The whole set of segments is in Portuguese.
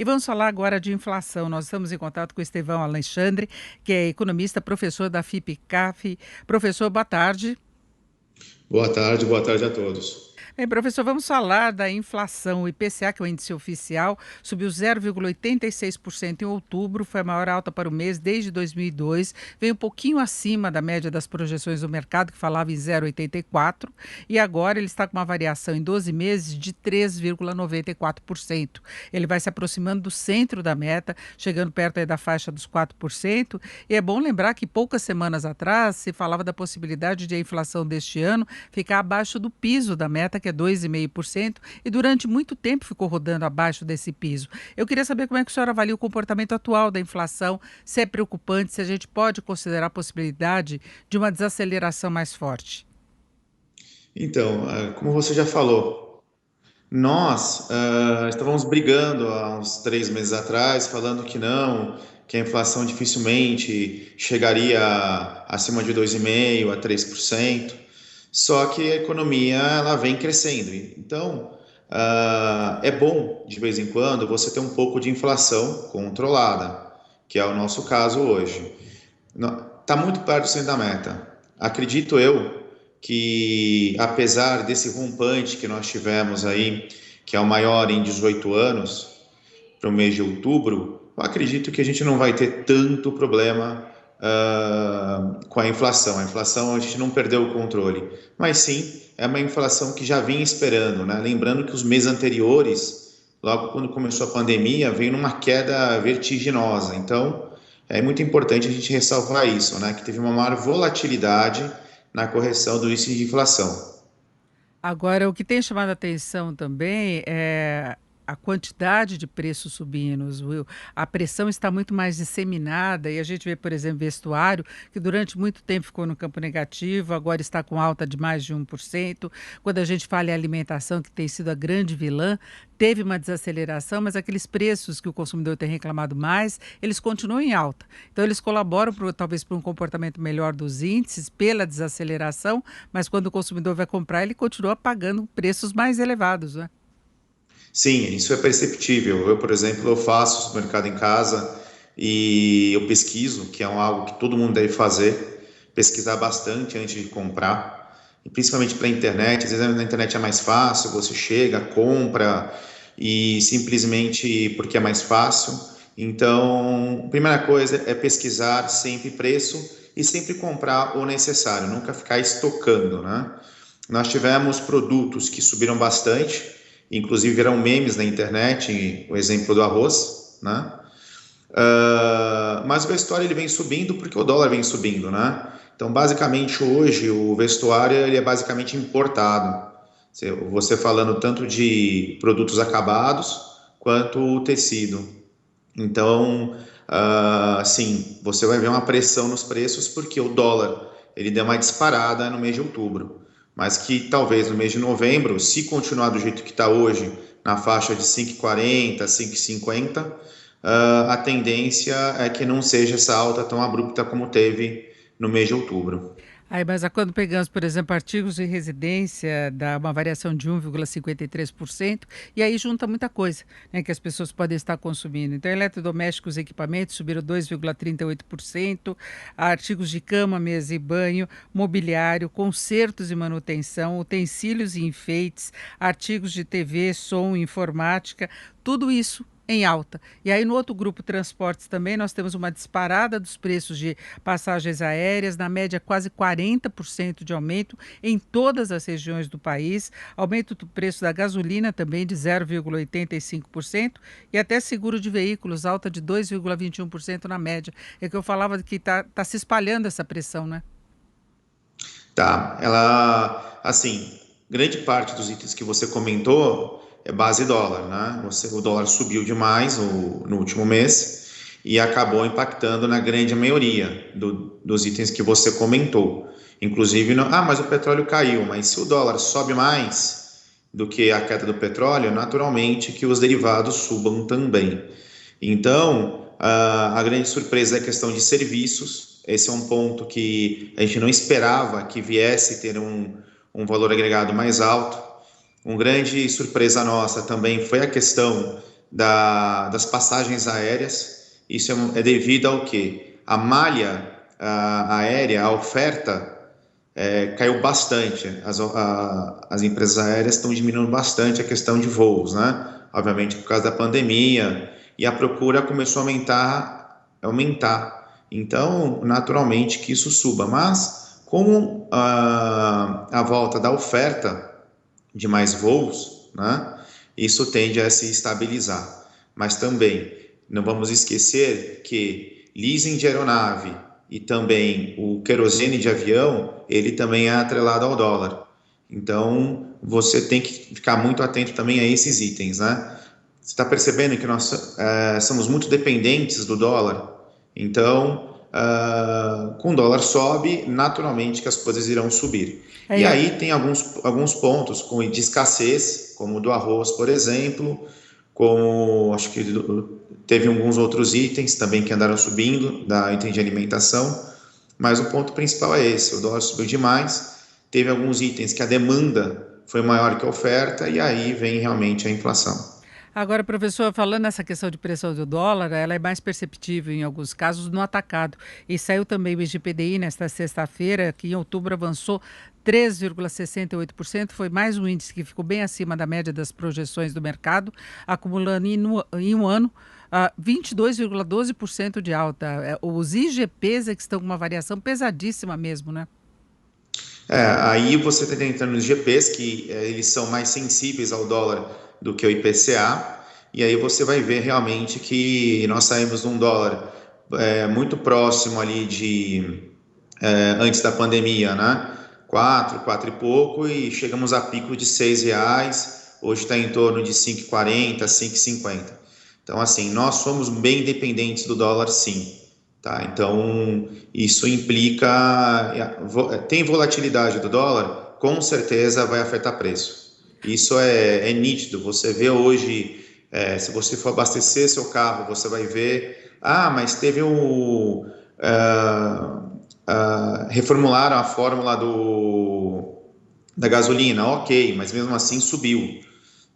E vamos falar agora de inflação. Nós estamos em contato com o Estevão Alexandre, que é economista, professor da FIP-CAF. Professor, boa tarde. Boa tarde a todos. Bem, professor, vamos falar da inflação. O IPCA, que é o índice oficial, subiu 0,86% em outubro, foi a maior alta para o mês desde 2002, veio um pouquinho acima da média das projeções do mercado, que falava em 0,84%, e agora ele está com uma variação em 12 meses de 3,94%. Ele vai se aproximando do centro da meta, chegando perto aí da faixa dos 4%, e é bom lembrar que poucas semanas atrás se falava da possibilidade de a inflação deste ano ficar abaixo do piso da meta, que é 2,5%, e durante muito tempo ficou rodando abaixo desse piso. Eu queria saber como é que o senhor avalia o comportamento atual da inflação, se é preocupante, se a gente pode considerar a possibilidade de uma desaceleração mais forte. Então, como você já falou, nós estávamos brigando há uns 3 meses atrás, falando que não, que a inflação dificilmente chegaria acima de 2,5% a 3%, só que a economia ela vem crescendo. Então, é bom, de vez em quando, você ter um pouco de inflação controlada, que é o nosso caso hoje. Está muito perto do centro da meta. Acredito eu que, apesar desse rompante que nós tivemos aí, que é o maior em 18 anos, para o mês de outubro, eu acredito que a gente não vai ter tanto problema com a inflação. A inflação a gente não perdeu o controle, mas sim é uma inflação que já vinha esperando, né? Lembrando que os meses anteriores, logo quando começou a pandemia, veio numa queda vertiginosa. Então, é muito importante a gente ressalvar isso, né? Que teve uma maior volatilidade na correção do índice de inflação. Agora, o que tem chamado a atenção também é a quantidade de preços subindo, viu? A pressão está muito mais disseminada e a gente vê, por exemplo, vestuário, que durante muito tempo ficou no campo negativo, agora está com alta de mais de 1%. Quando a gente fala em alimentação, que tem sido a grande vilã, teve uma desaceleração, mas aqueles preços que o consumidor tem reclamado mais, eles continuam em alta. Então, eles colaboram, talvez, para um comportamento melhor dos índices, pela desaceleração, mas quando o consumidor vai comprar, ele continua pagando preços mais elevados, né? Sim, isso é perceptível. Eu, por exemplo, eu faço supermercado em casa e eu pesquiso, que é algo que todo mundo deve fazer, pesquisar bastante antes de comprar, e principalmente para a internet. Às vezes na internet é mais fácil, você chega, compra e simplesmente porque é mais fácil. Então, a primeira coisa é pesquisar sempre preço e sempre comprar o necessário, nunca ficar estocando, né? Nós tivemos produtos que subiram bastante, inclusive viram memes na internet, o exemplo do arroz, né? Mas o vestuário ele vem subindo porque o dólar vem subindo, né? Então, basicamente, hoje o vestuário ele é basicamente importado. Você falando tanto de produtos acabados quanto o tecido. Então, sim, você vai ver uma pressão nos preços porque o dólar ele deu uma disparada no mês de outubro, mas que talvez no mês de novembro, se continuar do jeito que está hoje, na faixa de 5,40, 5,50, a tendência é que não seja essa alta tão abrupta como teve no mês de outubro. Aí, mas quando pegamos, por exemplo, artigos de residência, dá uma variação de 1,53%, e aí junta muita coisa, né, que as pessoas podem estar consumindo. Então, eletrodomésticos e equipamentos subiram 2,38%, artigos de cama, mesa e banho, mobiliário, consertos e manutenção, utensílios e enfeites, artigos de TV, som, informática, tudo isso em alta. E aí, no outro grupo, transportes também, nós temos uma disparada dos preços de passagens aéreas, na média quase 40% de aumento em todas as regiões do país, aumento do preço da gasolina também de 0,85% e até seguro de veículos, alta de 2,21% na média. É que eu falava que tá se espalhando essa pressão, né? Tá, ela, assim, grande parte dos itens que você comentou é base dólar, né? O dólar subiu demais no último mês e acabou impactando na grande maioria dos itens que você comentou. Inclusive, mas o petróleo caiu, mas se o dólar sobe mais do que a queda do petróleo, naturalmente que os derivados subam também. Então, a grande surpresa é a questão de serviços. Esse é um ponto que a gente não esperava que viesse ter um valor agregado mais alto. Uma grande surpresa nossa também foi a questão das passagens aéreas. Isso é devido ao quê? A malha aérea, a oferta, caiu bastante. As empresas aéreas estão diminuindo bastante a questão de voos, né? Obviamente por causa da pandemia, e a procura começou a aumentar. Então, naturalmente que isso suba, mas com a volta da oferta de mais voos, né? Isso tende a se estabilizar. Mas também não vamos esquecer que leasing de aeronave e também o querosene de avião, ele também é atrelado ao dólar. Então, você tem que ficar muito atento também a esses itens, né? Você está percebendo que nós somos muito dependentes do dólar? Então, com o dólar sobe, naturalmente que as coisas irão subir. E É, aí tem alguns pontos de escassez, como o do arroz, por exemplo, como acho que teve alguns outros itens também que andaram subindo, da item de alimentação, mas o ponto principal é esse: o dólar subiu demais, teve alguns itens que a demanda foi maior que a oferta, e aí vem realmente a inflação. agora, professor, falando nessa questão de pressão do dólar, ela é mais perceptível em alguns casos no atacado. E saiu também o IGPDI nesta sexta-feira, que em outubro avançou 3,68%, foi mais um índice que ficou bem acima da média das projeções do mercado, acumulando em um ano 22,12% de alta. Os IGPs é que estão com uma variação pesadíssima mesmo, né? Aí você está entrando nos GPs, que eles são mais sensíveis ao dólar do que o IPCA, e aí você vai ver realmente que nós saímos de um dólar muito próximo ali antes da pandemia, né? Quatro e pouco, e chegamos a pico de R$ 6, hoje está em torno de 5,40, 5,50. Então, assim, nós somos bem dependentes do dólar, sim. Tá? Então, isso implica. Tem volatilidade do dólar, com certeza vai afetar preço. Isso é nítido. Você vê hoje, se você for abastecer seu carro, você vai ver. Ah, mas teve um. Reformularam a fórmula da gasolina, ok, mas mesmo assim subiu,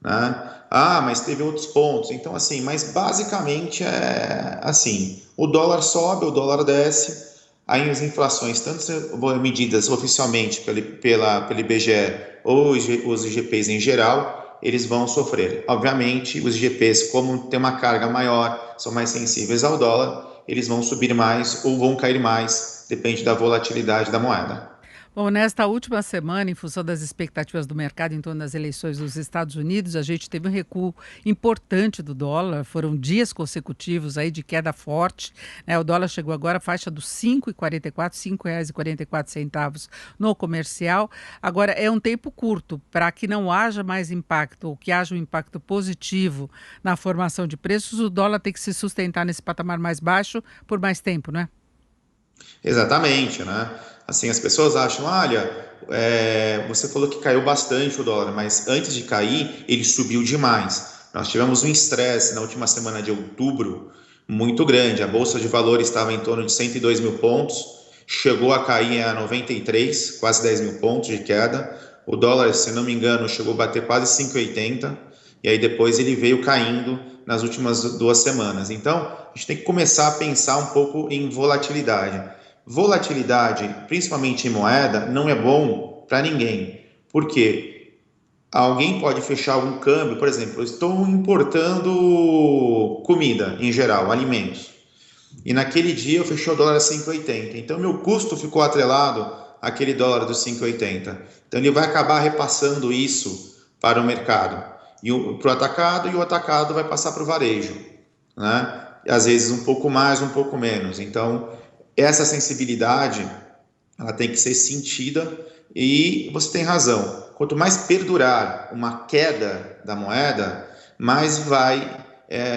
né? Ah, mas teve outros pontos. Então, assim, mas basicamente é assim: o dólar sobe, o dólar desce, aí as inflações, tanto medidas oficialmente pelo IBGE ou os IGPs em geral, eles vão sofrer. Obviamente, os IGPs, como tem uma carga maior, são mais sensíveis ao dólar, eles vão subir mais ou vão cair mais, depende da volatilidade da moeda. Bom, nesta última semana, em função das expectativas do mercado em torno das eleições dos Estados Unidos, a gente teve um recuo importante do dólar. Foram dias consecutivos aí de queda forte, né? O dólar chegou agora à faixa dos 5,44, R$ 5,44 no comercial. Agora, é um tempo curto para que não haja mais impacto ou que haja um impacto positivo na formação de preços. O dólar tem que se sustentar nesse patamar mais baixo por mais tempo, né? Exatamente, né? Assim, as pessoas acham, olha, você falou que caiu bastante o dólar, mas antes de cair, ele subiu demais. Nós tivemos um estresse na última semana de outubro muito grande. A Bolsa de Valores estava em torno de 102 mil pontos, chegou a cair a 93, quase 10 mil pontos de queda. O dólar, se não me engano, chegou a bater quase 5,80, e aí depois ele veio caindo nas últimas 2 semanas. Então, a gente tem que começar a pensar um pouco em volatilidade. Volatilidade, principalmente em moeda, não é bom para ninguém. Por quê? Alguém pode fechar um câmbio, por exemplo, eu estou importando comida em geral, alimentos, e naquele dia eu fechei o dólar a 5,80. Então, meu custo ficou atrelado àquele dólar dos 5,80. Então, ele vai acabar repassando isso para o mercado, e para o atacado, e o atacado vai passar para o varejo, né? Às vezes um pouco mais, um pouco menos. Então, essa sensibilidade, ela tem que ser sentida, e você tem razão. Quanto mais perdurar uma queda da moeda, mais vai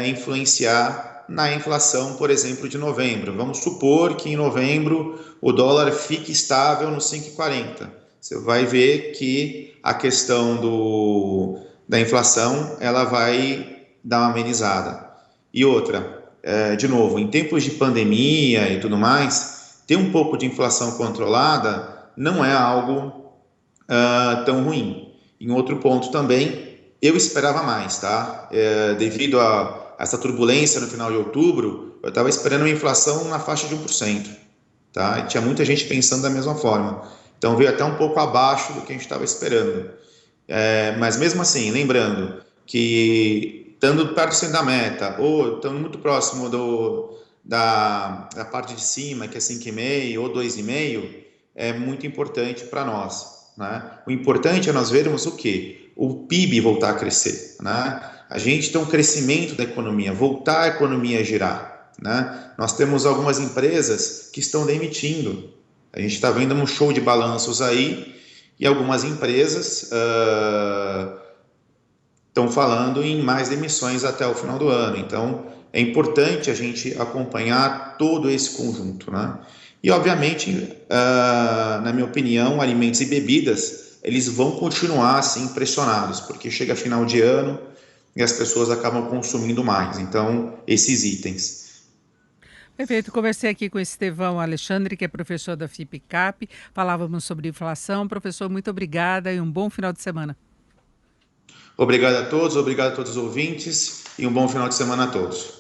influenciar na inflação, por exemplo, de novembro. Vamos supor que em novembro o dólar fique estável no 5,40. Você vai ver que a questão da inflação, ela vai dar uma amenizada. E outra, de novo, em tempos de pandemia e tudo mais, ter um pouco de inflação controlada não é algo tão ruim. Em outro ponto também, eu esperava mais, tá? Devido a essa turbulência no final de outubro, eu estava esperando uma inflação na faixa de 1%, tá? E tinha muita gente pensando da mesma forma. Então veio até um pouco abaixo do que a gente estava esperando. Mas mesmo assim, lembrando que estando perto da meta ou estando muito próximo da parte de cima, que é 5,5 ou 2,5, é muito importante para nós, né? O importante é nós vermos o quê? O PIB voltar a crescer, né? A gente tem um crescimento da economia, voltar a economia a girar, né? Nós temos algumas empresas que estão demitindo. A gente está vendo um show de balanços aí e algumas empresas estão falando em mais demissões até o final do ano. Então, é importante a gente acompanhar todo esse conjunto, né? E, obviamente, na minha opinião, alimentos e bebidas, eles vão continuar, assim, pressionados, porque chega final de ano e as pessoas acabam consumindo mais. Então, esses itens. Perfeito, conversei aqui com o Estevão Alexandre, que é professor da FIPCAP, falávamos sobre inflação. Professor, muito obrigada e um bom final de semana. Obrigado a todos os ouvintes e um bom final de semana a todos.